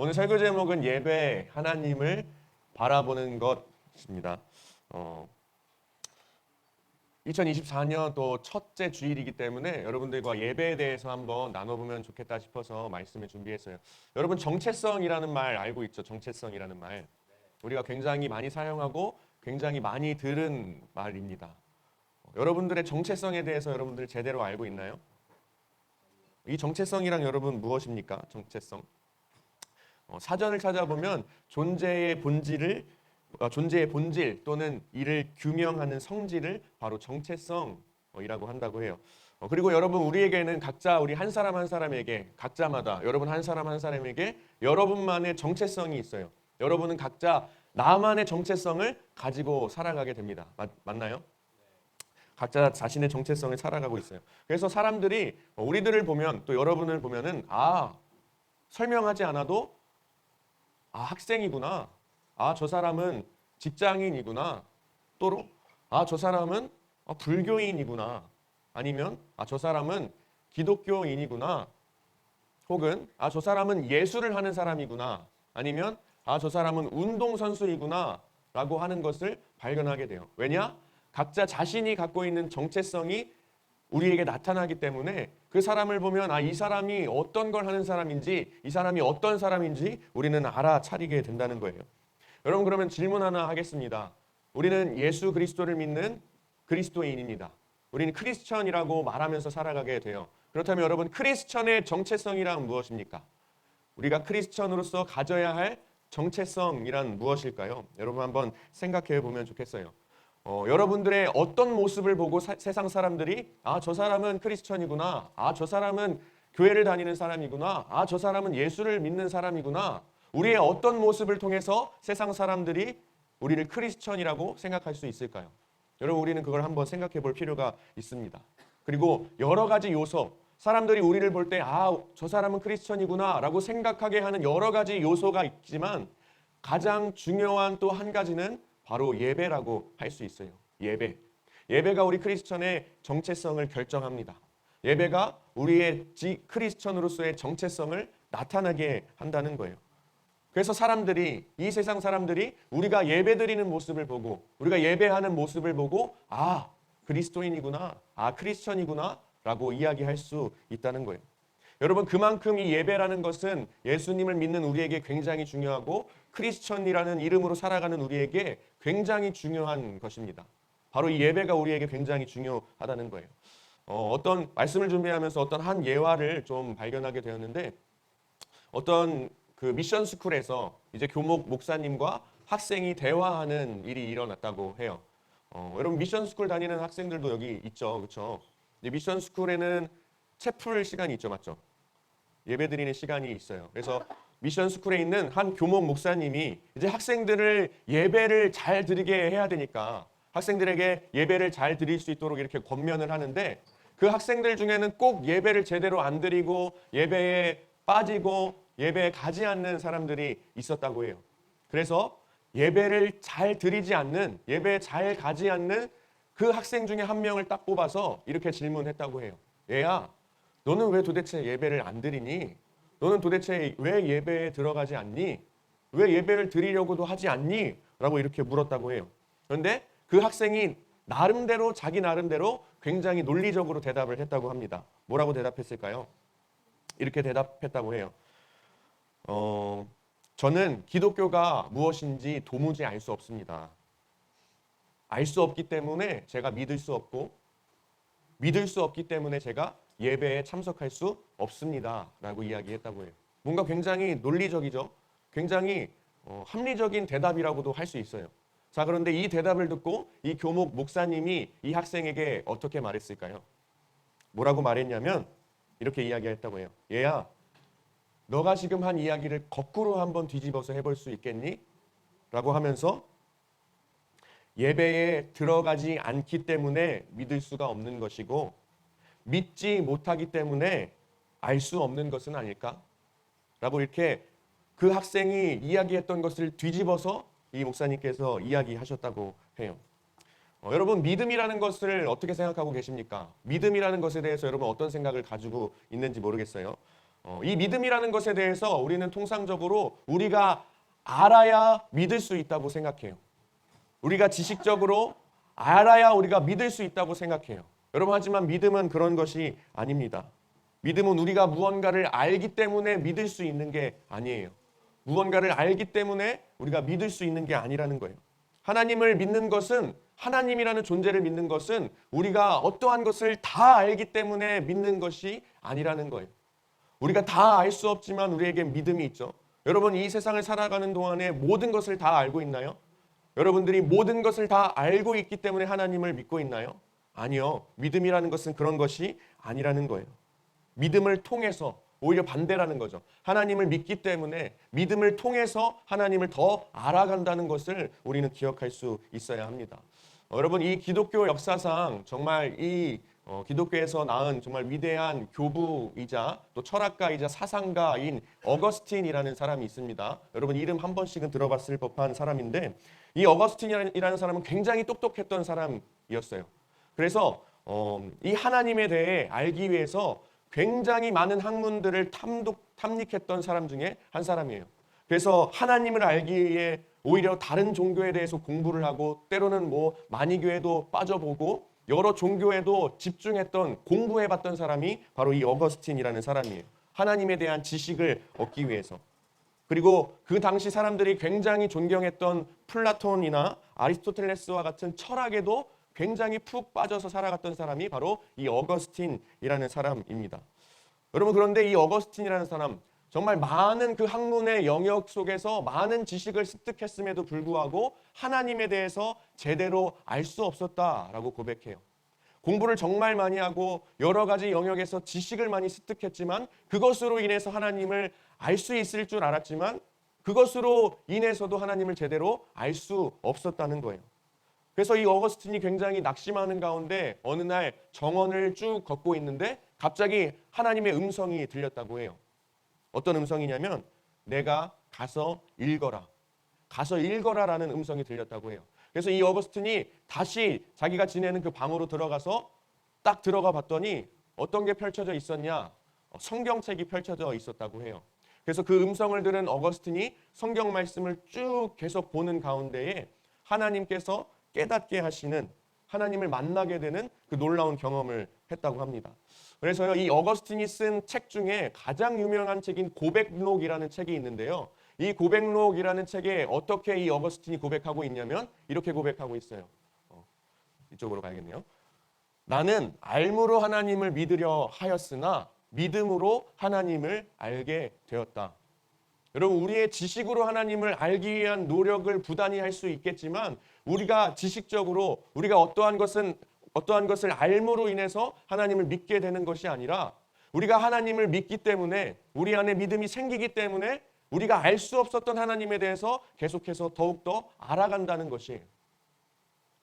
오늘 설교 제목은 예배, 하나님을 바라보는 것입니다. 2024년 또 첫째 주일이기 때문에 여러분들과 예배에 대해서 한번 나눠보면 좋겠다 싶어서 말씀을 준비했어요. 여러분 정체성이라는 말 알고 있죠? 정체성이라는 말. 우리가 굉장히 많이 사용하고 굉장히 많이 들은 말입니다. 여러분들의 정체성에 대해서 여러분들 제대로 알고 있나요? 이 정체성이란 여러분 무엇입니까? 정체성. 사전을 찾아보면 존재의 본질 또는 이를 규명하는 성질을 바로 정체성이라고 한다고 해요. 그리고 여러분 우리에게는 각자 우리 한 사람 한 사람에게 각자마다 여러분 한 사람 한 사람에게 여러분만의 정체성이 있어요. 여러분은 각자 나만의 정체성을 가지고 살아가게 됩니다. 맞나요? 각자 자신의 정체성을 살아가고 있어요. 그래서 사람들이 우리들을 보면 또 여러분을 보면은 설명하지 않아도 학생이구나. 저 사람은 직장인이구나. 또로 저 사람은 불교인이구나. 아니면 저 사람은 기독교인이구나. 혹은 저 사람은 예술을 하는 사람이구나. 아니면 저 사람은 운동선수이구나. 라고 하는 것을 발견하게 돼요. 왜냐? 각자 자신이 갖고 있는 정체성이 우리에게 나타나기 때문에 그 사람을 보면 이 사람이 어떤 걸 하는 사람인지 이 사람이 어떤 사람인지 우리는 알아차리게 된다는 거예요. 여러분 그러면 질문 하나 하겠습니다. 우리는 예수 그리스도를 믿는 그리스도인입니다. 우리는 크리스천이라고 말하면서 살아가게 돼요. 그렇다면 여러분 크리스천의 정체성이란 무엇입니까? 우리가 크리스천으로서 가져야 할 정체성이란 무엇일까요? 여러분 한번 생각해 보면 좋겠어요. 여러분들의 어떤 모습을 보고 세상 사람들이 저 사람은 크리스천이구나. 저 사람은 교회를 다니는 사람이구나. 저 사람은 예수를 믿는 사람이구나. 우리의 어떤 모습을 통해서 세상 사람들이 우리를 크리스천이라고 생각할 수 있을까요? 여러분 우리는 그걸 한번 생각해 볼 필요가 있습니다. 그리고 여러 가지 요소, 사람들이 우리를 볼 때 저 사람은 크리스천이구나 라고 생각하게 하는 여러 가지 요소가 있지만 가장 중요한 또 한 가지는 바로 예배라고 할 수 있어요. 예배가 우리 크리스천의 정체성을 결정합니다. 예배가 우리의 크리스천으로서의 정체성을 나타나게 한다는 거예요. 그래서 이 세상 사람들이 우리가 예배드리는 모습을 보고 우리가 예배하는 모습을 보고 그리스도인이구나, 크리스천이구나 라고 이야기할 수 있다는 거예요. 여러분 그만큼 이 예배라는 것은 예수님을 믿는 우리에게 굉장히 중요하고 크리스천이라는 이름으로 살아가는 우리에게 굉장히 중요한 것입니다. 바로 이 예배가 우리에게 굉장히 중요하다는 거예요. 어떤 말씀을 준비하면서 어떤 한 예화를 좀 발견하게 되었는데 어떤 그 미션 스쿨에서 이제 교목 목사님과 학생이 대화하는 일이 일어났다고 해요. 여러분 미션 스쿨 다니는 학생들도 여기 있죠, 그렇죠? 미션 스쿨에는 채플 시간이 있죠, 맞죠? 예배드리는 시간이 있어요. 그래서 미션 스쿨에 있는 한 교목 목사님이 이제 학생들을 예배를 잘 드리게 해야 되니까 학생들에게 예배를 잘 드릴 수 있도록 이렇게 권면을 하는데 그 학생들 중에는 꼭 예배를 제대로 안 드리고 예배에 빠지고 예배에 가지 않는 사람들이 있었다고 해요. 그래서 예배를 잘 드리지 않는, 예배에 잘 가지 않는 그 학생 중에 한 명을 딱 뽑아서 이렇게 질문했다고 해요. 얘야, 너는 왜 도대체 예배를 안 드리니? 너는 도대체 왜 예배에 들어가지 않니? 왜 예배를 드리려고도 하지 않니? 라고 이렇게 물었다고 해요. 그런데 그 학생이 자기 나름대로 굉장히 논리적으로 대답을 했다고 합니다. 뭐라고 대답했을까요? 이렇게 대답했다고 해요. 저는 기독교가 무엇인지 도무지 알 수 없습니다. 알 수 없기 때문에 제가 믿을 수 없고 믿을 수 없기 때문에 제가 예배에 참석할 수 없습니다. 라고 이야기했다고 해요. 뭔가 굉장히 논리적이죠. 굉장히 합리적인 대답이라고도 할 수 있어요. 자, 그런데 이 대답을 듣고 이 교목 목사님이 이 학생에게 어떻게 말했을까요? 뭐라고 말했냐면 이렇게 이야기했다고 해요. 얘야, 너가 지금 한 이야기를 거꾸로 한번 뒤집어서 해볼 수 있겠니? 라고 하면서 예배에 들어가지 않기 때문에 믿을 수가 없는 것이고 믿지 못하기 때문에 알 수 없는 것은 아닐까? 라고 이렇게 그 학생이 이야기했던 것을 뒤집어서 이 목사님께서 이야기하셨다고 해요. 여러분 믿음이라는 것을 어떻게 생각하고 계십니까? 믿음이라는 것에 대해서 여러분 어떤 생각을 가지고 있는지 모르겠어요. 이 믿음이라는 것에 대해서 우리는 통상적으로 우리가 알아야 믿을 수 있다고 생각해요. 우리가 지식적으로 알아야 우리가 믿을 수 있다고 생각해요. 여러분, 하지만 믿음은 그런 것이 아닙니다. 믿음은 우리가 무언가를 알기 때문에 믿을 수 있는 게 아니에요. 무언가를 알기 때문에 우리가 믿을 수 있는 게 아니라는 거예요. 하나님을 믿는 것은, 하나님이라는 존재를 믿는 것은 우리가 어떠한 것을 다 알기 때문에 믿는 것이 아니라는 거예요. 우리가 다 알 수 없지만 우리에게 믿음이 있죠. 여러분, 이 세상을 살아가는 동안에 모든 것을 다 알고 있나요? 여러분들이 모든 것을 다 알고 있기 때문에 하나님을 믿고 있나요? 아니요. 믿음이라는 것은 그런 것이 아니라는 거예요. 믿음을 통해서, 오히려 반대라는 거죠. 하나님을 믿기 때문에 믿음을 통해서 하나님을 더 알아간다는 것을 우리는 기억할 수 있어야 합니다. 여러분, 이 기독교 역사상 정말 이 기독교에서 낳은 정말 위대한 교부이자 또 철학가이자 사상가인 어거스틴이라는 사람이 있습니다. 여러분, 이름 한 번씩은 들어봤을 법한 사람인데, 이 어거스틴이라는 사람은 굉장히 똑똑했던 사람이었어요. 그래서 이 하나님에 대해 알기 위해서 굉장히 많은 학문들을 탐닉했던 사람 중에 한 사람이에요. 그래서 하나님을 알기 위해 오히려 다른 종교에 대해서 공부를 하고, 때로는 마니교에도 빠져보고 여러 종교에도 집중했던, 공부해봤던 사람이 바로 이 어거스틴이라는 사람이에요. 하나님에 대한 지식을 얻기 위해서. 그리고 그 당시 사람들이 굉장히 존경했던 플라톤이나 아리스토텔레스와 같은 철학에도 굉장히 푹 빠져서 살아갔던 사람이 바로 이 어거스틴이라는 사람입니다. 여러분, 그런데 이 어거스틴이라는 사람, 정말 많은 그 학문의 영역 속에서 많은 지식을 습득했음에도 불구하고 하나님에 대해서 제대로 알 수 없었다라고 고백해요. 공부를 정말 많이 하고 여러 가지 영역에서 지식을 많이 습득했지만 그것으로 인해서 하나님을 알 수 있을 줄 알았지만 그것으로 인해서도 하나님을 제대로 알 수 없었다는 거예요. 그래서 이 어거스틴이 굉장히 낙심하는 가운데 어느 날 정원을 쭉 걷고 있는데 갑자기 하나님의 음성이 들렸다고 해요. 어떤 음성이냐면, 내가 가서 읽어라. 가서 읽어라라는 음성이 들렸다고 해요. 그래서 이 어거스틴이 다시 자기가 지내는 그 방으로 들어가서 딱 들어가 봤더니 어떤 게 펼쳐져 있었냐? 성경책이 펼쳐져 있었다고 해요. 그래서 그 음성을 들은 어거스틴이 성경 말씀을 쭉 계속 보는 가운데에 하나님께서 깨닫게 하시는, 하나님을 만나게 되는 그 놀라운 경험을 했다고 합니다. 그래서 이 어거스틴이 쓴 책 중에 가장 유명한 책인 고백록이라는 책이 있는데요. 이 고백록이라는 책에 어떻게 이 어거스틴이 고백하고 있냐면 이렇게 고백하고 있어요. 이쪽으로 가야겠네요. 나는 알므로 하나님을 믿으려 하였으나 믿음으로 하나님을 알게 되었다. 여러분, 우리의 지식으로 하나님을 알기 위한 노력을 부단히 할 수 있겠지만 우리가 지식적으로 우리가 어떠한 것을 알므로 인해서 하나님을 믿게 되는 것이 아니라, 우리가 하나님을 믿기 때문에, 우리 안에 믿음이 생기기 때문에 우리가 알 수 없었던 하나님에 대해서 계속해서 더욱더 알아간다는 것이에요.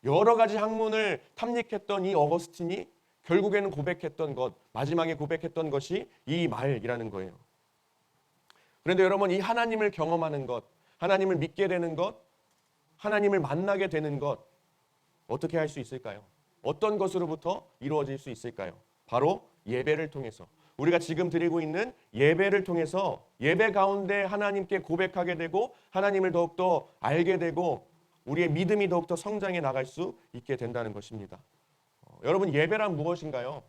여러 가지 학문을 탐닉했던 이 어거스틴이 결국에는 고백했던 것, 마지막에 고백했던 것이 이 말이라는 거예요. 그런데 여러분, 이 하나님을 경험하는 것, 하나님을 믿게 되는 것, 하나님을 만나게 되는 것, 어떻게 할 수 있을까요? 어떤 것으로부터 이루어질 수 있을까요? 바로 예배를 통해서, 우리가 지금 드리고 있는 예배를 통해서 예배 가운데 하나님께 고백하게 되고 하나님을 더욱더 알게 되고 우리의 믿음이 더욱더 성장해 나갈 수 있게 된다는 것입니다. 여러분, 예배란 무엇인가요?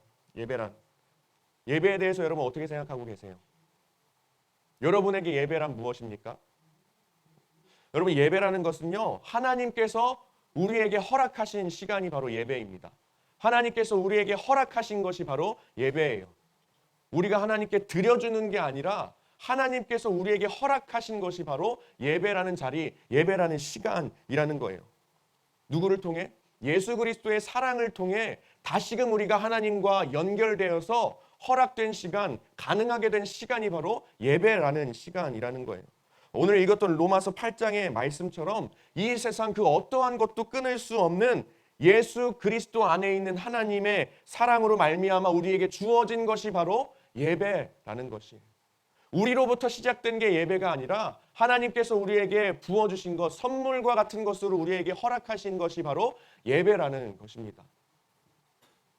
예배에 대해서 여러분 어떻게 생각하고 계세요? 여러분에게 예배란 무엇입니까? 여러분, 예배라는 것은요, 하나님께서 우리에게 허락하신 시간이 바로 예배입니다. 하나님께서 우리에게 허락하신 것이 바로 예배예요. 우리가 하나님께 드려주는 게 아니라 하나님께서 우리에게 허락하신 것이 바로 예배라는 자리, 예배라는 시간이라는 거예요. 누구를 통해? 예수 그리스도의 사랑을 통해 다시금 우리가 하나님과 연결되어서 허락된 시간, 가능하게 된 시간이 바로 예배라는 시간이라는 거예요. 오늘 읽었던 로마서 8장의 말씀처럼 이 세상 그 어떠한 것도 끊을 수 없는 예수 그리스도 안에 있는 하나님의 사랑으로 말미암아 우리에게 주어진 것이 바로 예배라는 것이에요. 우리로부터 시작된 게 예배가 아니라 하나님께서 우리에게 부어주신 것, 선물과 같은 것으로 우리에게 허락하신 것이 바로 예배라는 것입니다.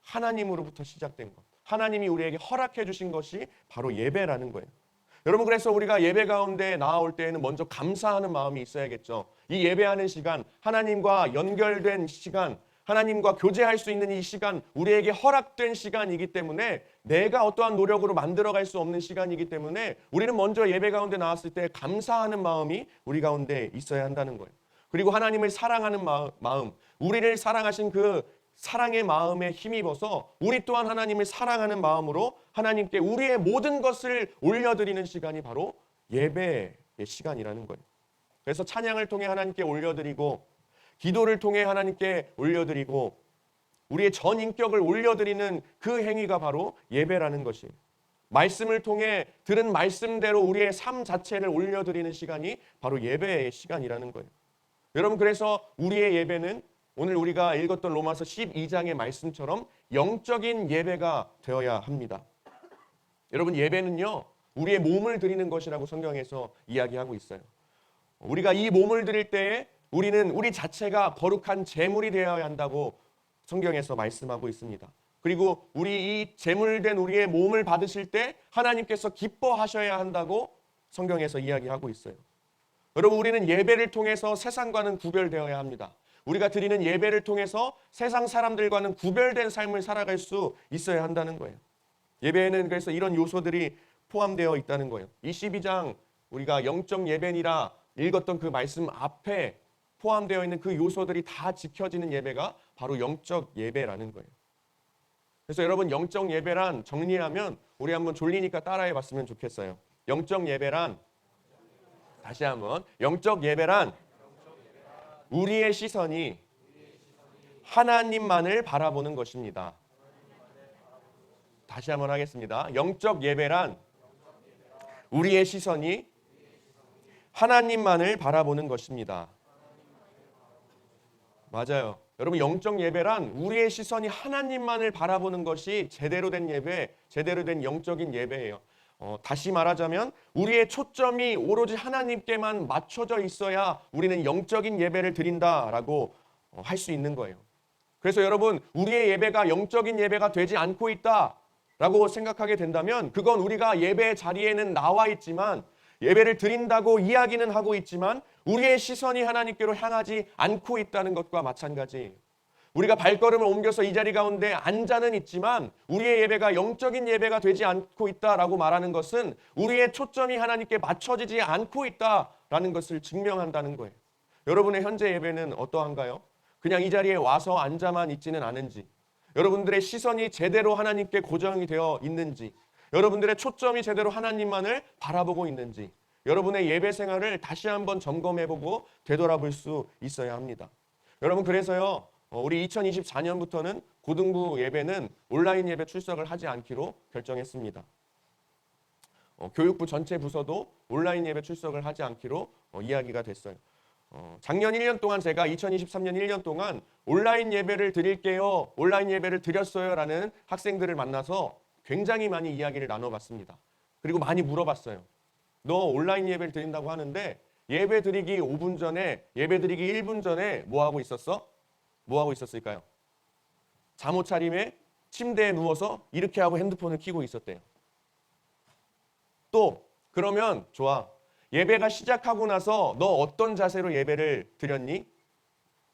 하나님으로부터 시작된 것, 하나님이 우리에게 허락해 주신 것이 바로 예배라는 거예요. 여러분, 그래서 우리가 예배 가운데 나아올 때에는 먼저 감사하는 마음이 있어야겠죠. 이 예배하는 시간, 하나님과 연결된 시간, 하나님과 교제할 수 있는 이 시간, 우리에게 허락된 시간이기 때문에 내가 어떠한 노력으로 만들어갈 수 없는 시간이기 때문에 우리는 먼저 예배 가운데 나왔을 때 감사하는 마음이 우리 가운데 있어야 한다는 거예요. 그리고 하나님을 사랑하는 마음, 우리를 사랑하신 그 사랑의 마음에 힘입어서 우리 또한 하나님을 사랑하는 마음으로 하나님께 우리의 모든 것을 올려드리는 시간이 바로 예배의 시간이라는 거예요. 그래서 찬양을 통해 하나님께 올려드리고, 기도를 통해 하나님께 올려드리고, 우리의 전 인격을 올려드리는 그 행위가 바로 예배라는 것이에요. 말씀을 통해 들은 말씀대로 우리의 삶 자체를 올려드리는 시간이 바로 예배의 시간이라는 거예요. 여러분, 그래서 우리의 예배는 오늘 우리가 읽었던 로마서 12장의 말씀처럼 영적인 예배가 되어야 합니다. 여러분, 예배는요, 우리의 몸을 드리는 것이라고 성경에서 이야기하고 있어요. 우리가 이 몸을 드릴 때에 우리는 우리 자체가 거룩한 제물이 되어야 한다고 성경에서 말씀하고 있습니다. 그리고 우리 이 제물된 우리의 몸을 받으실 때 하나님께서 기뻐하셔야 한다고 성경에서 이야기하고 있어요. 여러분, 우리는 예배를 통해서 세상과는 구별되어야 합니다. 우리가 드리는 예배를 통해서 세상 사람들과는 구별된 삶을 살아갈 수 있어야 한다는 거예요. 예배에는 그래서 이런 요소들이 포함되어 있다는 거예요. 이 12장 우리가 영적 예배니라 읽었던 그 말씀 앞에 포함되어 있는 그 요소들이 다 지켜지는 예배가 바로 영적 예배라는 거예요. 그래서 여러분, 영적 예배란 정리하면 우리 한번 졸리니까 따라해 봤으면 좋겠어요. 영적 예배란, 다시 한번, 영적 예배란 우리의 시선이 하나님만을 바라보는 것입니다. 다시 한번 하겠습니다. 영적 예배란 우리의 시선이 하나님만을 바라보는 것입니다. 맞아요. 여러분, 영적 예배란 우리의 시선이 하나님만을 바라보는 것이 제대로 된 예배, 제대로 된 영적인 예배예요. 다시 말하자면 우리의 초점이 오로지 하나님께만 맞춰져 있어야 우리는 영적인 예배를 드린다라고 할 수 있는 거예요. 그래서 여러분, 우리의 예배가 영적인 예배가 되지 않고 있다라고 생각하게 된다면 그건 우리가 예배 자리에는 나와 있지만, 예배를 드린다고 이야기는 하고 있지만 우리의 시선이 하나님께로 향하지 않고 있다는 것과 마찬가지예요. 우리가 발걸음을 옮겨서 이 자리 가운데 앉아는 있지만 우리의 예배가 영적인 예배가 되지 않고 있다라고 말하는 것은 우리의 초점이 하나님께 맞춰지지 않고 있다라는 것을 증명한다는 거예요. 여러분의 현재 예배는 어떠한가요? 그냥 이 자리에 와서 앉아만 있지는 않은지, 여러분들의 시선이 제대로 하나님께 고정이 되어 있는지, 여러분들의 초점이 제대로 하나님만을 바라보고 있는지, 여러분의 예배 생활을 다시 한번 점검해보고 되돌아볼 수 있어야 합니다. 여러분, 그래서요, 우리 2024년부터는 고등부 예배는 온라인 예배 출석을 하지 않기로 결정했습니다. 교육부 전체 부서도 온라인 예배 출석을 하지 않기로 이야기가 됐어요. 작년 1년 동안 제가 2023년 1년 동안 온라인 예배를 드릴게요, 온라인 예배를 드렸어요 라는 학생들을 만나서 굉장히 많이 이야기를 나눠봤습니다. 그리고 많이 물어봤어요. 너 온라인 예배를 드린다고 하는데 예배 드리기 5분 전에, 예배 드리기 1분 전에 뭐 하고 있었어? 뭐 하고 있었을까요? 잠옷 차림에 침대에 누워서 이렇게 하고 핸드폰을 켜고 있었대요. 또 그러면 좋아, 예배가 시작하고 나서 너 어떤 자세로 예배를 드렸니?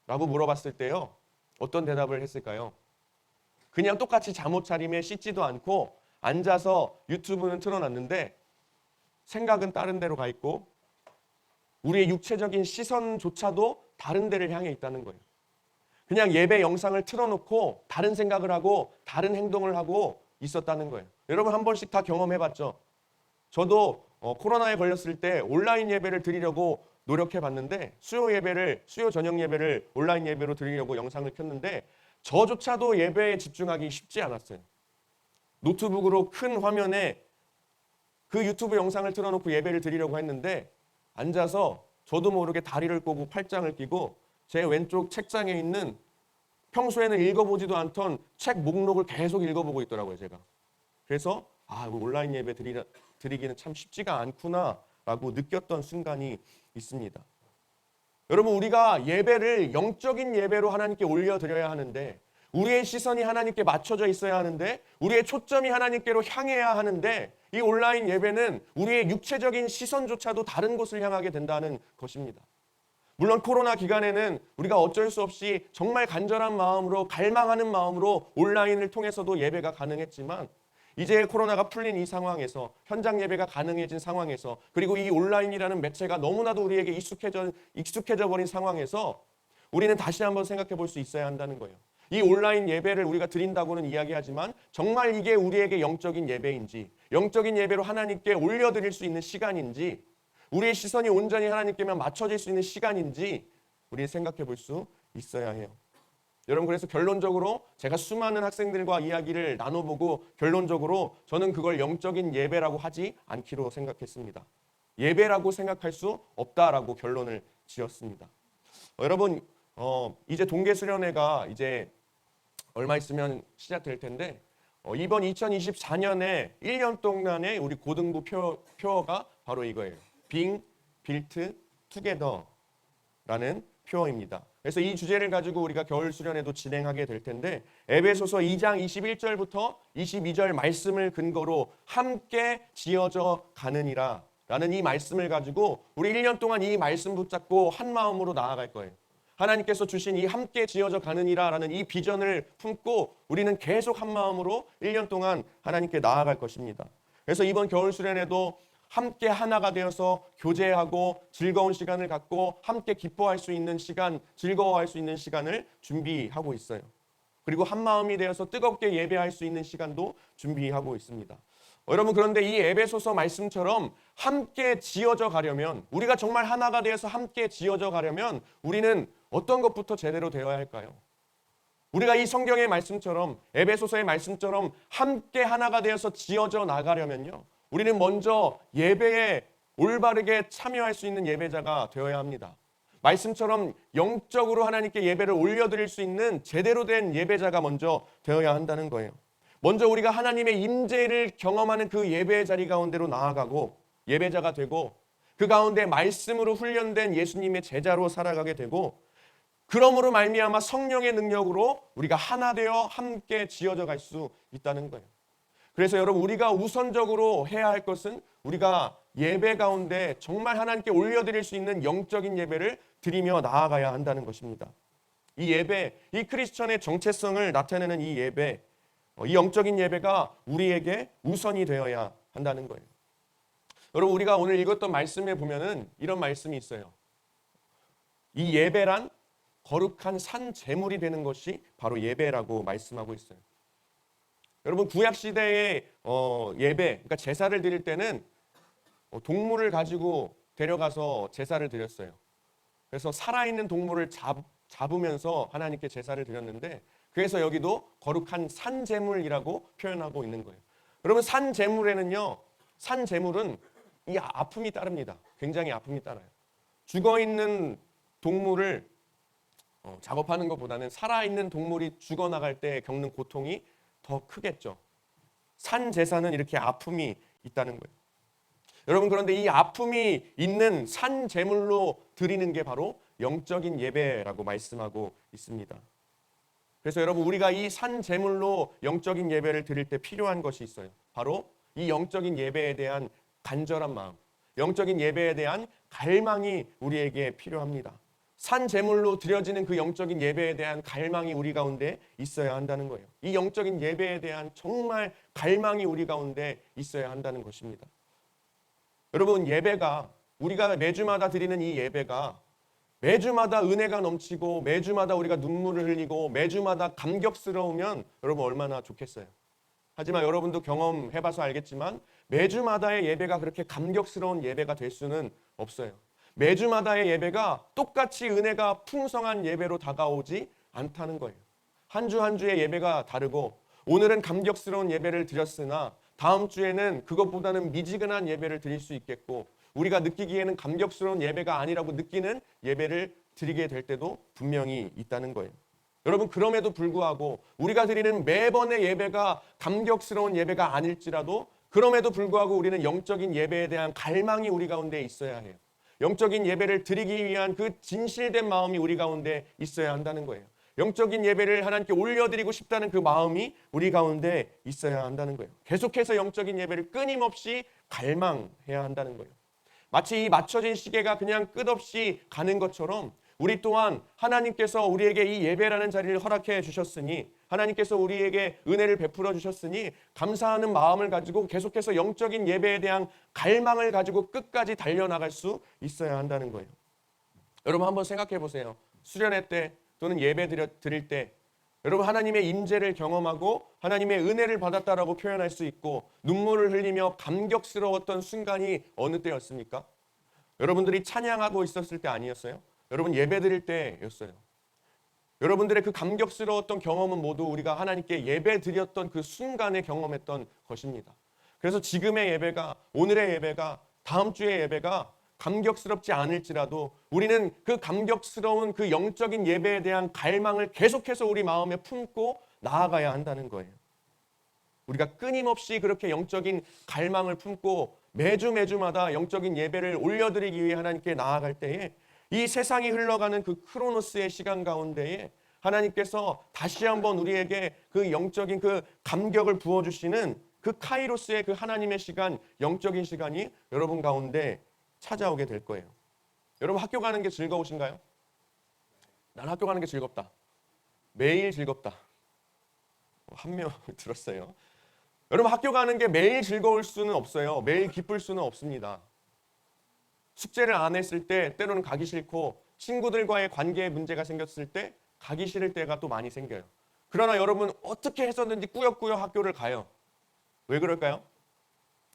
라고 물어봤을 때요, 어떤 대답을 했을까요? 그냥 똑같이 잠옷 차림에 씻지도 않고 앉아서 유튜브는 틀어놨는데 생각은 다른 데로 가 있고 우리의 육체적인 시선조차도 다른 데를 향해 있다는 거예요. 그냥 예배 영상을 틀어놓고 다른 생각을 하고 다른 행동을 하고 있었다는 거예요. 여러분, 한 번씩 다 경험해봤죠? 저도 코로나에 걸렸을 때 온라인 예배를 드리려고 노력해봤는데 수요 저녁 예배를 온라인 예배로 드리려고 영상을 켰는데 저조차도 예배에 집중하기 쉽지 않았어요. 노트북으로 큰 화면에 그 유튜브 영상을 틀어놓고 예배를 드리려고 했는데 앉아서 저도 모르게 다리를 꼬고 팔짱을 끼고 제 왼쪽 책장에 있는 평소에는 읽어보지도 않던 책 목록을 계속 읽어보고 있더라고요, 제가. 그래서 온라인 예배 드리기는 참 쉽지가 않구나라고 느꼈던 순간이 있습니다. 여러분, 우리가 예배를 영적인 예배로 하나님께 올려드려야 하는데 우리의 시선이 하나님께 맞춰져 있어야 하는데, 우리의 초점이 하나님께로 향해야 하는데, 이 온라인 예배는 우리의 육체적인 시선조차도 다른 곳을 향하게 된다는 것입니다. 물론 코로나 기간에는 우리가 어쩔 수 없이 정말 간절한 마음으로, 갈망하는 마음으로 온라인을 통해서도 예배가 가능했지만, 이제 코로나가 풀린 이 상황에서, 현장 예배가 가능해진 상황에서, 그리고 이 온라인이라는 매체가 너무나도 우리에게 익숙해져 버린 상황에서 우리는 다시 한번 생각해 볼 수 있어야 한다는 거예요. 이 온라인 예배를 우리가 드린다고는 이야기하지만 정말 이게 우리에게 영적인 예배인지, 영적인 예배로 하나님께 올려드릴 수 있는 시간인지, 우리의 시선이 온전히 하나님께만 맞춰질 수 있는 시간인지 우리는 생각해 볼 수 있어야 해요. 여러분, 그래서 결론적으로 제가 수많은 학생들과 이야기를 나눠보고 결론적으로 저는 그걸 영적인 예배라고 하지 않기로 생각했습니다. 예배라고 생각할 수 없다라고 결론을 지었습니다. 여러분, 이제 동계수련회가 이제 얼마 있으면 시작될 텐데, 이번 2024년에 1년 동안의 우리 고등부 표어가 바로 이거예요. Being built together라는 표어입니다. 그래서 이 주제를 가지고 우리가 겨울 수련회도 진행하게 될 텐데, 에베소서 2장 21절부터 22절 말씀을 근거로 함께 지어져 가느니라 라는 이 말씀을 가지고 우리 1년 동안 이 말씀 붙잡고 한 마음으로 나아갈 거예요. 하나님께서 주신 이 함께 지어져 가느니라 라는 이 비전을 품고 우리는 계속 한 마음으로 1년 동안 하나님께 나아갈 것입니다. 그래서 이번 겨울 수련회도 함께 하나가 되어서 교제하고 즐거운 시간을 갖고 함께 기뻐할 수 있는 시간, 즐거워할 수 있는 시간을 준비하고 있어요. 그리고 한 마음이 되어서 뜨겁게 예배할 수 있는 시간도 준비하고 있습니다. 여러분, 그런데 이 에베소서 말씀처럼 함께 지어져 가려면, 우리가 정말 하나가 되어서 함께 지어져 가려면 우리는 어떤 것부터 제대로 되어야 할까요? 우리가 이 성경의 말씀처럼, 에베소서의 말씀처럼 함께 하나가 되어서 지어져 나가려면요, 우리는 먼저 예배에 올바르게 참여할 수 있는 예배자가 되어야 합니다. 말씀처럼 영적으로 하나님께 예배를 올려드릴 수 있는 제대로 된 예배자가 먼저 되어야 한다는 거예요. 먼저 우리가 하나님의 임재를 경험하는 그 예배의 자리 가운데로 나아가고 예배자가 되고, 그 가운데 말씀으로 훈련된 예수님의 제자로 살아가게 되고, 그러므로 말미암아 성령의 능력으로 우리가 하나 되어 함께 지어져 갈 수 있다는 거예요. 그래서 여러분, 우리가 우선적으로 해야 할 것은 우리가 예배 가운데 정말 하나님께 올려드릴 수 있는 영적인 예배를 드리며 나아가야 한다는 것입니다. 이 예배, 이 크리스천의 정체성을 나타내는 이 예배, 이 영적인 예배가 우리에게 우선이 되어야 한다는 거예요. 여러분, 우리가 오늘 읽었던 말씀에 보면은 이런 말씀이 있어요. 이 예배란 거룩한 산 제물이 되는 것이 바로 예배라고 말씀하고 있어요. 여러분, 구약 시대의 예배, 그러니까 제사를 드릴 때는 동물을 가지고 데려가서 제사를 드렸어요. 그래서 살아있는 동물을 잡으면서 하나님께 제사를 드렸는데, 그래서 여기도 거룩한 산 제물이라고 표현하고 있는 거예요. 여러분, 산 제물에는요, 산 제물은 이 아픔이 따릅니다. 굉장히 아픔이 따라요. 죽어 있는 동물을 작업하는 것보다는 살아있는 동물이 죽어나갈 때 겪는 고통이 더 크겠죠. 산 제사는 이렇게 아픔이 있다는 거예요. 여러분, 그런데 이 아픔이 있는 산 제물로 드리는 게 바로 영적인 예배라고 말씀하고 있습니다. 그래서 여러분, 우리가 이 산 제물로 영적인 예배를 드릴 때 필요한 것이 있어요. 바로 이 영적인 예배에 대한 간절한 마음, 영적인 예배에 대한 갈망이 우리에게 필요합니다. 산 제물로 드려지는 그 영적인 예배에 대한 갈망이 우리 가운데 있어야 한다는 거예요. 이 영적인 예배에 대한 정말 갈망이 우리 가운데 있어야 한다는 것입니다. 여러분, 예배가, 우리가 매주마다 드리는 이 예배가 매주마다 은혜가 넘치고 매주마다 우리가 눈물을 흘리고 매주마다 감격스러우면 여러분 얼마나 좋겠어요. 하지만 여러분도 경험해봐서 알겠지만 매주마다의 예배가 그렇게 감격스러운 예배가 될 수는 없어요. 매주마다의 예배가 똑같이 은혜가 풍성한 예배로 다가오지 않다는 거예요. 한 주 한 주의 예배가 다르고, 오늘은 감격스러운 예배를 드렸으나 다음 주에는 그것보다는 미지근한 예배를 드릴 수 있겠고, 우리가 느끼기에는 감격스러운 예배가 아니라고 느끼는 예배를 드리게 될 때도 분명히 있다는 거예요. 여러분, 그럼에도 불구하고 우리가 드리는 매번의 예배가 감격스러운 예배가 아닐지라도, 그럼에도 불구하고 우리는 영적인 예배에 대한 갈망이 우리 가운데 있어야 해요. 영적인 예배를 드리기 위한 그 진실된 마음이 우리 가운데 있어야 한다는 거예요. 영적인 예배를 하나님께 올려드리고 싶다는 그 마음이 우리 가운데 있어야 한다는 거예요. 계속해서 영적인 예배를 끊임없이 갈망해야 한다는 거예요. 마치 이 맞춰진 시계가 그냥 끝없이 가는 것처럼 우리 또한 하나님께서 우리에게 이 예배라는 자리를 허락해 주셨으니, 하나님께서 우리에게 은혜를 베풀어 주셨으니 감사하는 마음을 가지고 계속해서 영적인 예배에 대한 갈망을 가지고 끝까지 달려나갈 수 있어야 한다는 거예요. 여러분 한번 생각해 보세요. 수련회 때 또는 예배 드릴 때 여러분 하나님의 임재를 경험하고 하나님의 은혜를 받았다라고 표현할 수 있고 눈물을 흘리며 감격스러웠던 순간이 어느 때였습니까? 여러분들이 찬양하고 있었을 때 아니었어요? 여러분 예배 드릴 때였어요. 여러분들의 그 감격스러웠던 경험은 모두 우리가 하나님께 예배 드렸던 그 순간에 경험했던 것입니다. 그래서 지금의 예배가, 오늘의 예배가, 다음 주의 예배가 감격스럽지 않을지라도 우리는 그 감격스러운 그 영적인 예배에 대한 갈망을 계속해서 우리 마음에 품고 나아가야 한다는 거예요. 우리가 끊임없이 그렇게 영적인 갈망을 품고 매주마다 영적인 예배를 올려드리기 위해 하나님께 나아갈 때에 이 세상이 흘러가는 그 크로노스의 시간 가운데에 하나님께서 다시 한번 우리에게 그 영적인 그 감격을 부어주시는 그 카이로스의 그 하나님의 시간, 영적인 시간이 여러분 가운데 찾아오게 될 거예요. 여러분 학교 가는 게 즐거우신가요? 난 학교 가는 게 즐겁다. 매일 즐겁다. 한 명 들었어요. 여러분 학교 가는 게 매일 즐거울 수는 없어요. 매일 기쁠 수는 없습니다. 숙제를 안 했을 때 때로는 가기 싫고 친구들과의 관계에 문제가 생겼을 때 가기 싫을 때가 또 많이 생겨요. 그러나 여러분 어떻게 해서든지 꾸역꾸역 학교를 가요. 왜 그럴까요?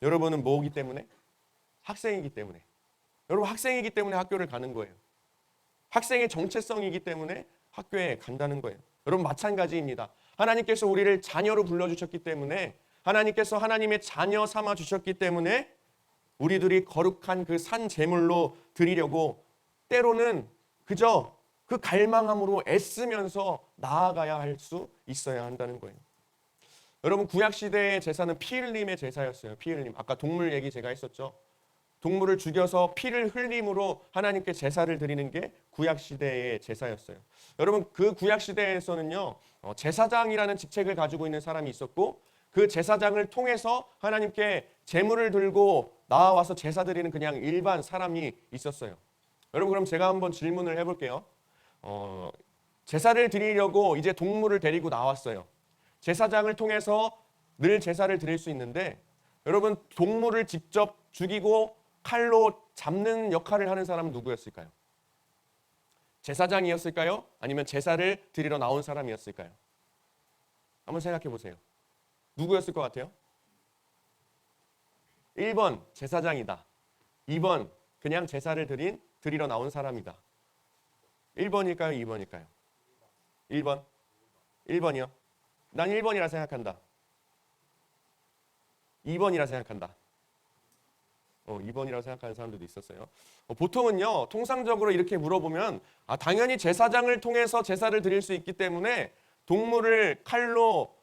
여러분은 뭐기 때문에? 학생이기 때문에. 여러분 학생이기 때문에 학교를 가는 거예요. 학생의 정체성이기 때문에 학교에 간다는 거예요. 여러분 마찬가지입니다. 하나님께서 우리를 자녀로 불러주셨기 때문에 하나님께서 하나님의 자녀 삼아 주셨기 때문에 우리들이 거룩한 그 산 제물로 드리려고 때로는 그저 그 갈망함으로 애쓰면서 나아가야 할 수 있어야 한다는 거예요. 여러분 구약시대의 제사는 피 흘림의 제사였어요. 피 흘림. 아까 동물 얘기 제가 했었죠. 동물을 죽여서 피를 흘림으로 하나님께 제사를 드리는 게 구약시대의 제사였어요. 여러분 그 구약시대에서는요 제사장이라는 직책을 가지고 있는 사람이 있었고 그 제사장을 통해서 하나님께 제물을 들고 나와서 제사 드리는 그냥 일반 사람이 있었어요. 여러분 그럼 제가 한번 질문을 해볼게요. 제사를 드리려고 이제 동물을 데리고 나왔어요. 제사장을 통해서 늘 제사를 드릴 수 있는데 여러분 동물을 직접 죽이고 칼로 잡는 역할을 하는 사람은 누구였을까요? 제사장이었을까요? 아니면 제사를 드리러 나온 사람이었을까요? 한번 생각해 보세요. 누구였을 것 같아요? 1번 제사장이다. 2번 그냥 제사를 드리러 나온 사람이다. 1번일까요? 2번일까요? 1번? 1번이요? 난 1번이라 생각한다. 2번이라 생각한다. 2번이라고 생각하는 사람들도 있었어요. 보통은요, 통상적으로 이렇게 물어보면 당연히 제사장을 통해서 제사를 드릴 수 있기 때문에 동물을 칼로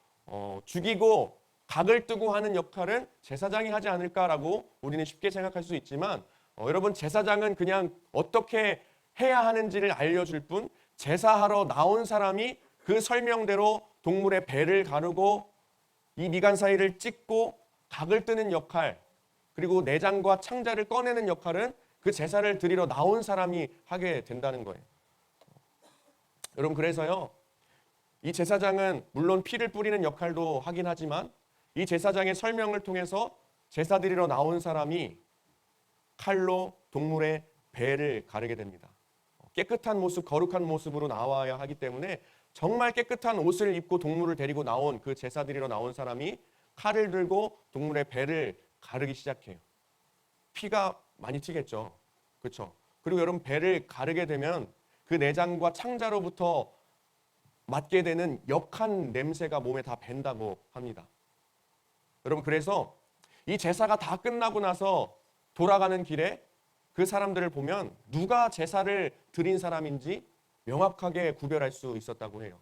죽이고 각을 뜨고 하는 역할은 제사장이 하지 않을까라고 우리는 쉽게 생각할 수 있지만 여러분 제사장은 그냥 어떻게 해야 하는지를 알려줄 뿐 제사하러 나온 사람이 그 설명대로 동물의 배를 가르고 이 미간 사이를 찢고 각을 뜨는 역할 그리고 내장과 창자를 꺼내는 역할은 그 제사를 드리러 나온 사람이 하게 된다는 거예요. 여러분 그래서요. 이 제사장은 물론 피를 뿌리는 역할도 하긴 하지만 이 제사장의 설명을 통해서 제사 드리러 나온 사람이 칼로 동물의 배를 가르게 됩니다. 깨끗한 모습, 거룩한 모습으로 나와야 하기 때문에 정말 깨끗한 옷을 입고 동물을 데리고 나온 그 제사 드리러 나온 사람이 칼을 들고 동물의 배를 가르기 시작해요. 피가 많이 튀겠죠. 그렇죠? 그리고 여러분 배를 가르게 되면 그 내장과 창자로부터 맡게 되는 역한 냄새가 몸에 다 밴다고 합니다. 여러분 그래서 이 제사가 다 끝나고 나서 돌아가는 길에 그 사람들을 보면 누가 제사를 드린 사람인지 명확하게 구별할 수 있었다고 해요.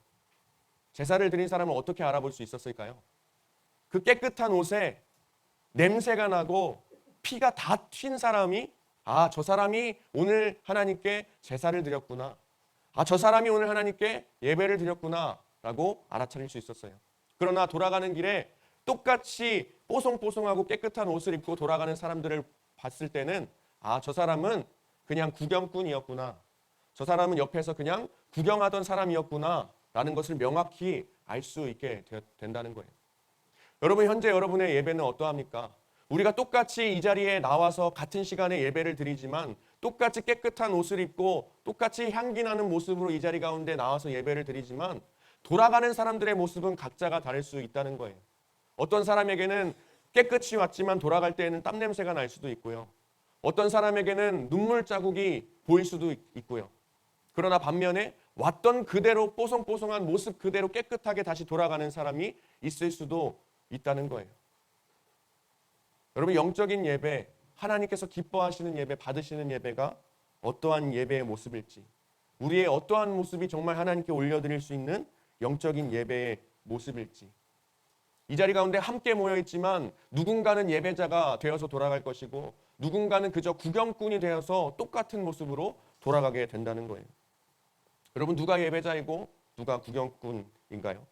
제사를 드린 사람을 어떻게 알아볼 수 있었을까요? 그 깨끗한 옷에 냄새가 나고 피가 다 튄 사람이 저 사람이 오늘 하나님께 제사를 드렸구나. 저 사람이 오늘 하나님께 예배를 드렸구나라고 알아차릴 수 있었어요. 그러나 돌아가는 길에 똑같이 뽀송뽀송하고 깨끗한 옷을 입고 돌아가는 사람들을 봤을 때는 저 사람은 그냥 구경꾼이었구나. 저 사람은 옆에서 그냥 구경하던 사람이었구나 라는 것을 명확히 알 수 있게 된다는 거예요. 여러분, 현재 여러분의 예배는 어떠합니까? 우리가 똑같이 이 자리에 나와서 같은 시간에 예배를 드리지만 똑같이 깨끗한 옷을 입고 똑같이 향기 나는 모습으로 이 자리 가운데 나와서 예배를 드리지만 돌아가는 사람들의 모습은 각자가 다를 수 있다는 거예요. 어떤 사람에게는 깨끗이 왔지만 돌아갈 때에는 땀 냄새가 날 수도 있고요. 어떤 사람에게는 눈물 자국이 보일 수도 있고요. 그러나 반면에 왔던 그대로 뽀송뽀송한 모습 그대로 깨끗하게 다시 돌아가는 사람이 있을 수도 있다는 거예요. 여러분, 영적인 예배, 하나님께서 기뻐하시는 예배, 받으시는 예배가 어떠한 예배의 모습일지, 우리의 어떠한 모습이 정말 하나님께 올려드릴 수 있는 영적인 예배의 모습일지, 이 자리 가운데 함께 모여있지만 누군가는 예배자가 되어서 돌아갈 것이고 누군가는 그저 구경꾼이 되어서 똑같은 모습으로 돌아가게 된다는 거예요. 여러분, 누가 예배자이고 누가 구경꾼인가요?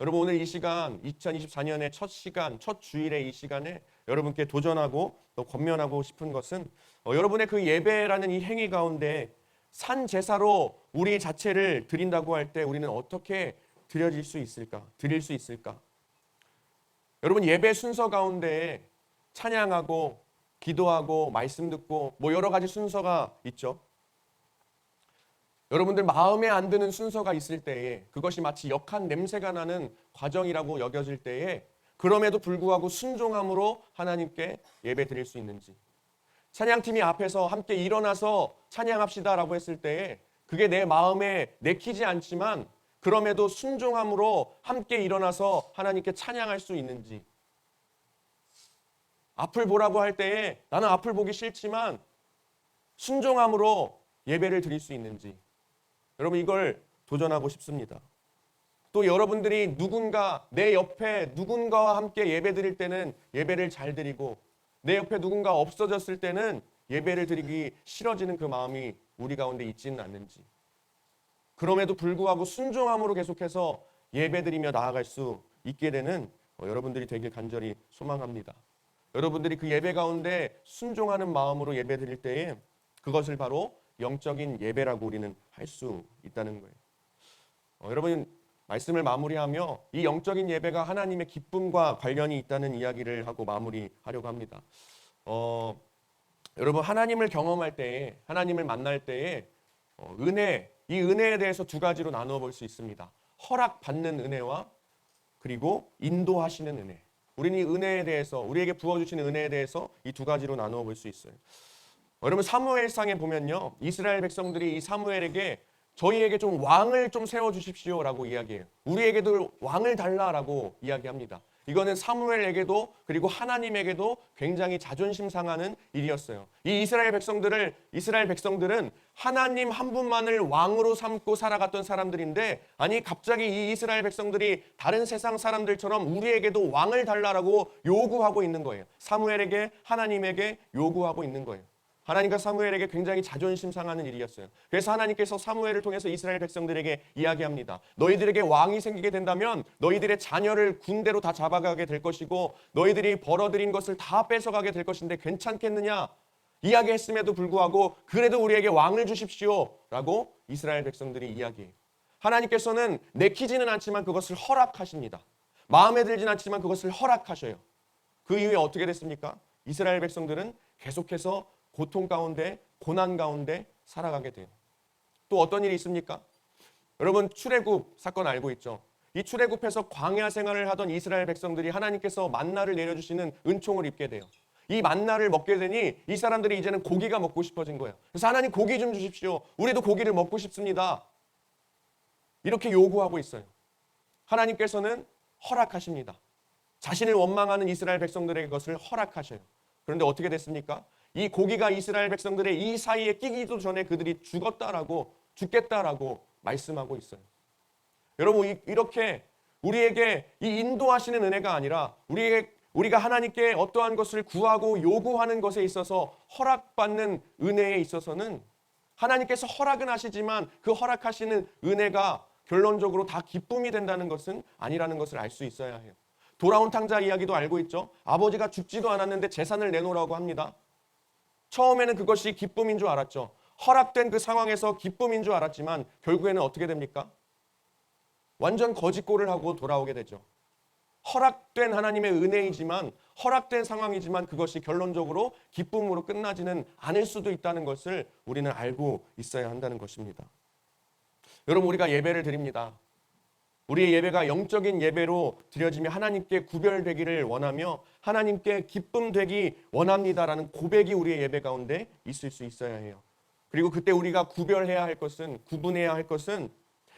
여러분, 오늘 이 시간 2024년의 첫 시간, 첫 주일의 이 시간에 여러분께 도전하고 또 권면하고 싶은 것은 여러분의 그 예배라는 이 행위 가운데 산 제사로 우리 자체를 드린다고 할 때 우리는 어떻게 드릴 수 있을까? 여러분, 예배 순서 가운데 찬양하고 기도하고 말씀 듣고 여러 가지 순서가 있죠. 여러분들 마음에 안 드는 순서가 있을 때에 그것이 마치 역한 냄새가 나는 과정이라고 여겨질 때에 그럼에도 불구하고 순종함으로 하나님께 예배 드릴 수 있는지, 찬양팀이 앞에서 함께 일어나서 찬양합시다라고 했을 때에 그게 내 마음에 내키지 않지만 그럼에도 순종함으로 함께 일어나서 하나님께 찬양할 수 있는지, 앞을 보라고 할 때에 나는 앞을 보기 싫지만 순종함으로 예배를 드릴 수 있는지, 여러분, 이걸 도전하고 싶습니다. 또 여러분들이 내 옆에 누군가와 함께 예배 드릴 때는 예배를 잘 드리고 내 옆에 누군가 없어졌을 때는 예배를 드리기 싫어지는 그 마음이 우리 가운데 있지는 않는지, 그럼에도 불구하고 순종함으로 계속해서 예배드리며 나아갈 수 있게 되는 여러분들이 되길 간절히 소망합니다. 여러분들이 그 예배 가운데 순종하는 마음으로 예배드릴 때에 그것을 바로 영적인 예배라고 우리는 할 수 있다는 거예요. 여러분, 말씀을 마무리하며 이 영적인 예배가 하나님의 기쁨과 관련이 있다는 이야기를 하고 마무리하려고 합니다. 여러분, 하나님을 경험할 때에, 하나님을 만날 때에 이 은혜에 대해서 두 가지로 나누어 볼 수 있습니다. 허락받는 은혜와 그리고 인도하시는 은혜. 우리는 이 은혜에 대해서, 우리에게 부어주시는 은혜에 대해서 이 두 가지로 나누어 볼 수 있어요. 여러분, 사무엘상에 보면요, 이스라엘 백성들이 이 사무엘에게 저희에게 좀 왕을 좀 세워주십시오라고 이야기해요. 우리에게도 왕을 달라라고 이야기합니다. 이거는 사무엘에게도 그리고 하나님에게도 굉장히 자존심 상하는 일이었어요. 이 이스라엘 백성들은 하나님 한 분만을 왕으로 삼고 살아갔던 사람들인데, 아니 갑자기 이 이스라엘 백성들이 다른 세상 사람들처럼 우리에게도 왕을 달라라고 요구하고 있는 거예요. 사무엘에게, 하나님에게 요구하고 있는 거예요. 하나님과 사무엘에게 굉장히 자존심 상하는 일이었어요. 그래서 하나님께서 사무엘을 통해서 이스라엘 백성들에게 이야기합니다. 너희들에게 왕이 생기게 된다면 너희들의 자녀를 군대로 다 잡아가게 될 것이고 너희들이 벌어들인 것을 다 뺏어가게 될 것인데 괜찮겠느냐? 이야기했음에도 불구하고 그래도 우리에게 왕을 주십시오 라고 이스라엘 백성들이 이야기해요. 하나님께서는 내키지는 않지만 그것을 허락하십니다. 마음에 들진 않지만 그것을 허락하셔요. 그 이후에 어떻게 됐습니까? 이스라엘 백성들은 계속해서 고통 가운데, 고난 가운데 살아가게 돼요. 또 어떤 일이 있습니까? 여러분, 출애굽 사건 알고 있죠? 이 출애굽에서 광야 생활을 하던 이스라엘 백성들이 하나님께서 만나를 내려주시는 은총을 입게 돼요. 이 만나를 먹게 되니 이 사람들이 이제는 고기가 먹고 싶어진 거예요. 그래서 하나님, 고기 좀 주십시오. 우리도 고기를 먹고 싶습니다. 이렇게 요구하고 있어요. 하나님께서는 허락하십니다. 자신을 원망하는 이스라엘 백성들에게 그것을 허락하셔요. 그런데 어떻게 됐습니까? 이 고기가 이스라엘 백성들의 이 사이에 끼기도 전에 그들이 죽겠다라고 말씀하고 있어요. 여러분, 이렇게 우리에게 이 인도하시는 은혜가 아니라 우리가 하나님께 어떠한 것을 구하고 요구하는 것에 있어서 허락받는 은혜에 있어서는 하나님께서 허락은 하시지만 그 허락하시는 은혜가 결론적으로 다 기쁨이 된다는 것은 아니라는 것을 알 수 있어야 해요. 돌아온 탕자 이야기도 알고 있죠. 아버지가 죽지도 않았는데 재산을 내놓으라고 합니다. 처음에는 그것이 기쁨인 줄 알았죠. 허락된 그 상황에서 기쁨인 줄 알았지만 결국에는 어떻게 됩니까? 완전 거짓골을 하고 돌아오게 되죠. 허락된 하나님의 은혜이지만, 허락된 상황이지만 그것이 결론적으로 기쁨으로 끝나지는 않을 수도 있다는 것을 우리는 알고 있어야 한다는 것입니다. 여러분, 우리가 예배를 드립니다. 우리의 예배가 영적인 예배로 드려지며 하나님께 구별되기를 원하며 하나님께 기쁨 되기 원합니다라는 고백이 우리의 예배 가운데 있을 수 있어야 해요. 그리고 그때 우리가 구별해야 할 것은, 구분해야 할 것은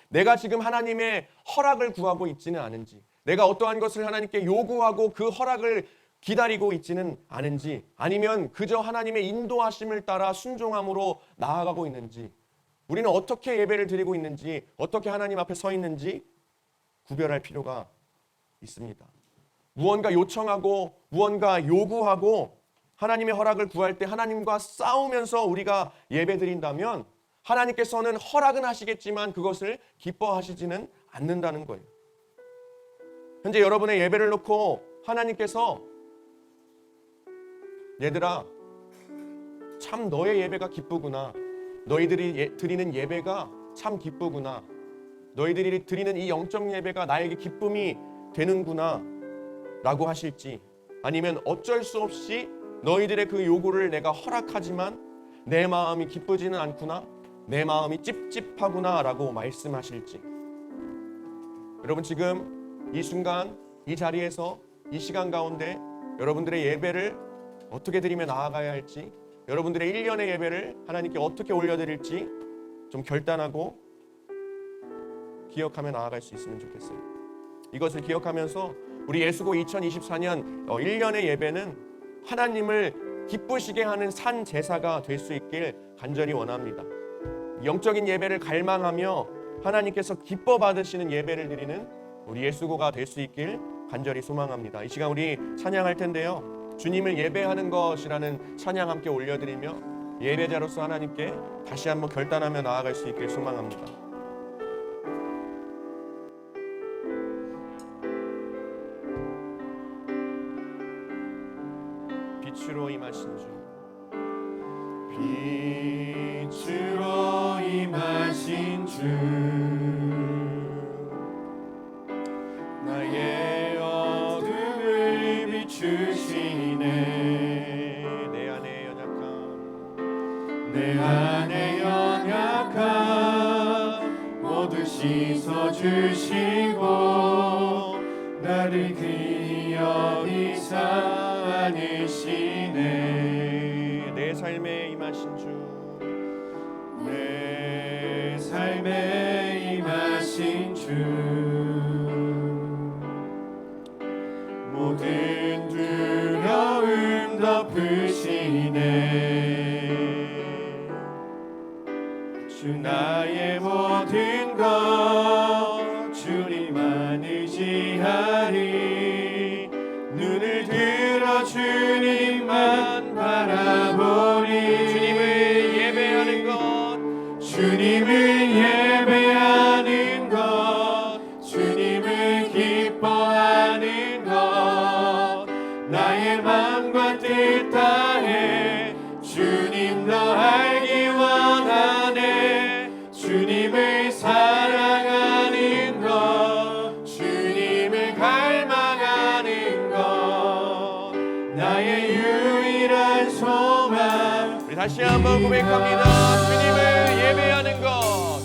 내가 지금 하나님의 허락을 구하고 있지는 않은지, 내가 어떠한 것을 하나님께 요구하고 그 허락을 기다리고 있지는 않은지, 아니면 그저 하나님의 인도하심을 따라 순종함으로 나아가고 있는지, 우리는 어떻게 예배를 드리고 있는지, 어떻게 하나님 앞에 서 있는지 구별할 필요가 있습니다. 무언가 요청하고 무언가 요구하고 하나님의 허락을 구할 때 하나님과 싸우면서 우리가 예배 드린다면 하나님께서는 허락은 하시겠지만 그것을 기뻐하시지는 않는다는 거예요. 현재 여러분의 예배를 놓고 하나님께서 얘들아, 참 너의 예배가 기쁘구나, 너희들이 드리는 예배가 참 기쁘구나, 너희들이 드리는 이 영적 예배가 나에게 기쁨이 되는구나 라고 하실지, 아니면 어쩔 수 없이 너희들의 그 요구를 내가 허락하지만 내 마음이 기쁘지는 않구나, 내 마음이 찝찝하구나 라고 말씀하실지. 여러분, 지금 이 순간 이 자리에서 이 시간 가운데 여러분들의 예배를 어떻게 드리며 나아가야 할지, 여러분들의 1년의 예배를 하나님께 어떻게 올려드릴지 좀 결단하고 기억하며 나아갈 수 있으면 좋겠어요. 이것을 기억하면서 우리 예수고 2024년 1년의 예배는 하나님을 기쁘시게 하는 산 제사가 될 수 있길 간절히 원합니다. 영적인 예배를 갈망하며 하나님께서 기뻐 받으시는 예배를 드리는 우리 예수고가 될 수 있길 간절히 소망합니다. 이 시간 우리 찬양할 텐데요, 주님을 예배하는 것이라는 찬양 함께 올려드리며 예배자로서 하나님께 다시 한번 결단하며 나아갈 수 있길 소망합니다. 빛으로 임하신 주, 빛으로 임하신 주, 나의 어둠을 비추시네. 내 안에 연약함, 내 안에 연약함 모두 씻어주시고 나를 기어이사 안으시네. 내 삶에 임하신 주, 내 삶에 임하신 주, 모든 두려움 덮으시네. 주 나의 모든 것 주님만 의지하리. 눈을 들어 주님만 바라보리. 주님을 예배하는 것, 주님을 예배하는 것, 주님을 기뻐하는 것, 나의 마음과 뜻 다해 주님 더 알기 원하네. 주님을 사랑하는 것, 주님을 갈망하는 것, 나의 유일한 소망. 우리 다시 한번 고백합니다. 주님을 예배하는 것,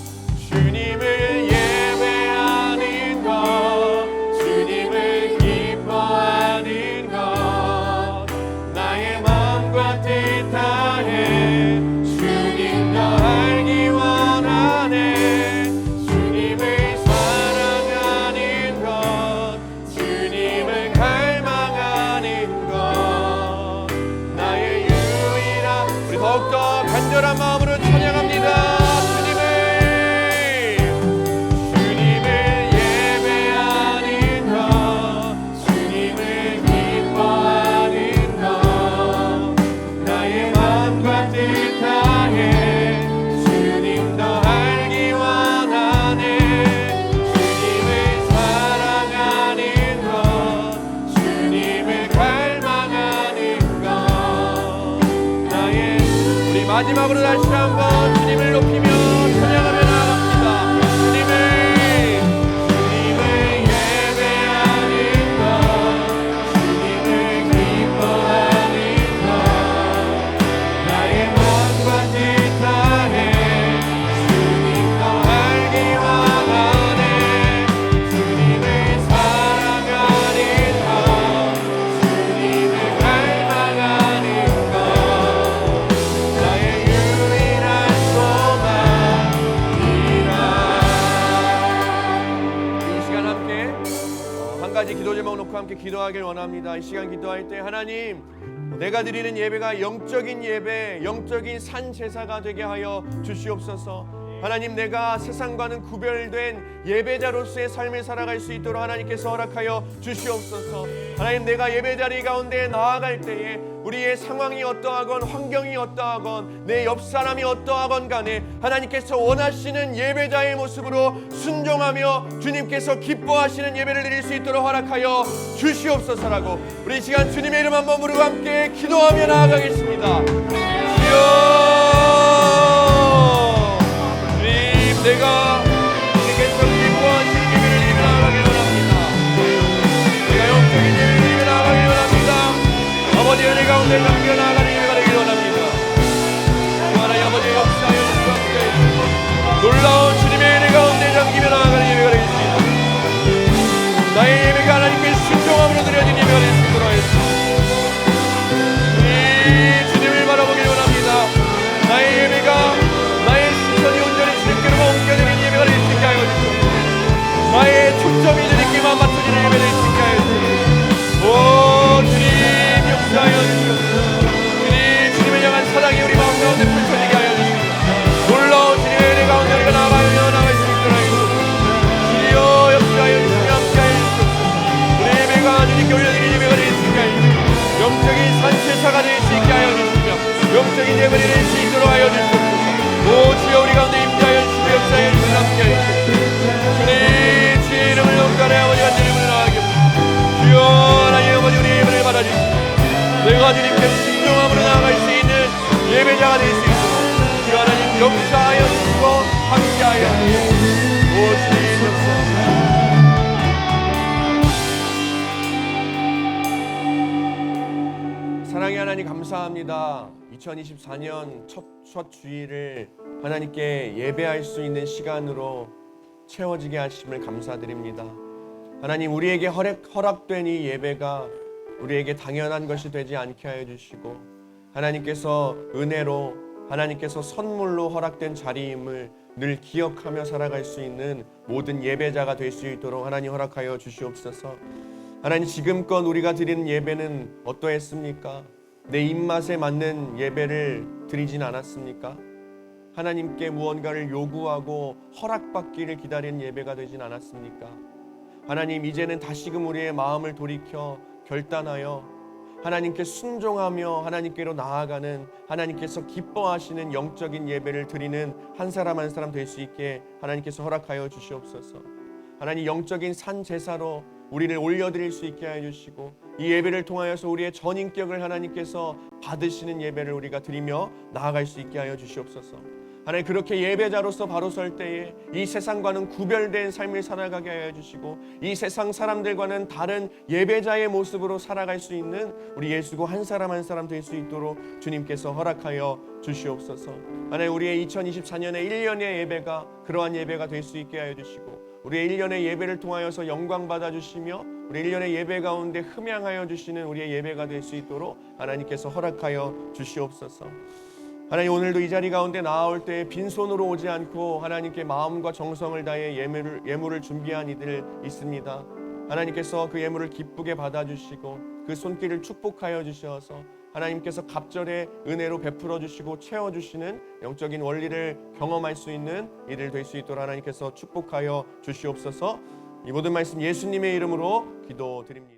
주님을 예배하는 것, 주님을 기뻐하는 것, 나의 마음과 뜻 다해 주님 더 알기 원하네. 주님을 사랑하는 것, 주님을 갈망하는 것, 나의 유일한. 우리 더욱더 간절한 마음으로 찬양합니다. 마지막으로 다시 한번 주님을 높이며 찬양하며 나아갑니다. 주님을 예배하는 것, 주님을 기뻐하는 것, 나의 마음과 뜻 다해 주님 더 알기 원하네. 주님을 사랑하는 것, 주님을 닮아가는 것, 나의 유일한 소망이라. 이 시간 함께 한 가지 기도 제목 놓고 함께 기도하길 원합니다. 이 시간 기도할 때 하나님, 내가 드리는 예배가 영적인 예배, 영적인 산 제사가 되게 하여 주시옵소서. 하나님, 내가 세상과는 구별된 예배자로서의 삶을 살아갈 수 있도록 하나님께서 허락하여 주시옵소서. 하나님, 내가 예배자리 가운데 나아갈 때에 우리의 상황이 어떠하건 환경이 어떠하건 내 옆 사람이 어떠하건 간에 하나님께서 원하시는 예배자의 모습으로 순종하며 주님께서 기뻐하시는 예배를 드릴 수 있도록 허락하여 주시옵소서라고 우리 이 시간 주님의 이름 한번 부르고 함께 기도하며 나아가겠습니다. 주여, 내가 주님께서 기뻐하시는 예배를 드리며 나아가길 원합니다. 내가 영적인 예배를 드리며 나아가길 원합니다. 아버지 은혜 가운데 담겨 나아가는 예배가 되길 원합니다. 주 하나님 아버지의 역사여 주시고 함께 놀라운 주님의 은혜 가운데 담기며 나아가는 예배가 되겠습니다. 나의 예배가 하나님께 순종함으로 드려진 예배가 될 수 있도록 하겠습니다. 우리 주님을 바라보길 원합니다. 나의 예배가 나의 시선이 온전히 주님께로 옮겨지는 예배가 될 수 있게 하여 주시옵소서. 나의 초점이 주님께만 맞춰지는 예배가 될 수 있게 하여 주시옵소서. 오 주님 역사하여 주시옵소서. 주님을 향한 사랑이 우리 마음 가운데 펼쳐지게 하여 주시옵소서. 놀라운 주님의 은혜 가운데 우리가 나아갈 수 있도록 하겠습니다. 주여 역사하여 주시며 함께하여 주시옵소서. 우리 예배가 주님께 올려드리는 예배가 될 수 있게 하여 주시옵소서. 영적인 산제사가 될 수 있게 하여 주시며 영적인 예배를 드릴 수 있도록 하여 주시옵소서. 오 주여 우리 가운데 임재하여 주시고 역사하여 주시고 함께하여 주시옵소서. 주님 주의 이름을 영광하여 아버지 같은 이름으로 나아가겠습니다. 주여 하나님 아버지 우리 예배를 받아주시고 내가 주님께 순종함으로 나아갈 수 있는 예배자가 될 수 있도록 주여 하나님 역사하여 주시고 함께하여 주시옵소서. 오 주님 역사하여 사랑의 하나님 감사합니다. 2024년 첫 주일을 하나님께 예배할 수 있는 시간으로 채워지게 하심을 감사드립니다. 하나님 우리에게 허락된 이 예배가 우리에게 당연한 것이 되지 않게 하여 주시고 하나님께서 은혜로 하나님께서 선물로 허락된 자리임을 늘 기억하며 살아갈 수 있는 모든 예배자가 될 수 있도록 하나님 허락하여 주시옵소서. 하나님 지금껏 우리가 드리는 예배는 어떠했습니까? 내 입맛에 맞는 예배를 드리진 않았습니까? 하나님께 무언가를 요구하고 허락받기를 기다리는 예배가 되진 않았습니까? 하나님 이제는 다시금 우리의 마음을 돌이켜 결단하여 하나님께 순종하며 하나님께로 나아가는 하나님께서 기뻐하시는 영적인 예배를 드리는 한 사람 한 사람 될 수 있게 하나님께서 허락하여 주시옵소서. 하나님 영적인 산 제사로 우리를 올려드릴 수 있게 하여 주시고 이 예배를 통하여서 우리의 전인격을 하나님께서 받으시는 예배를 우리가 드리며 나아갈 수 있게 하여 주시옵소서. 하나님 그렇게 예배자로서 바로 설 때에 이 세상과는 구별된 삶을 살아가게 하여 주시고 이 세상 사람들과는 다른 예배자의 모습으로 살아갈 수 있는 우리 예수고 한 사람 한 사람 될 수 있도록 주님께서 허락하여 주시옵소서. 하나님 우리의 2024년의 1년의 예배가 그러한 예배가 될 수 있게 하여 주시고 우리의 1년의 예배를 통하여서 영광 받아주시며 우리 1년의 예배 가운데 흠양하여 주시는 우리의 예배가 될 수 있도록 하나님께서 허락하여 주시옵소서. 하나님 오늘도 이 자리 가운데 나아올 때 빈손으로 오지 않고 하나님께 마음과 정성을 다해 예물을 준비한 이들 있습니다. 하나님께서 그 예물을 기쁘게 받아주시고 그 손길을 축복하여 주셔서 하나님께서 갑절의 은혜로 베풀어 주시고 채워 주시는 영적인 원리를 경험할 수 있는 이들 될 수 있도록 하나님께서 축복하여 주시옵소서. 이 모든 말씀 예수님의 이름으로 기도드립니다.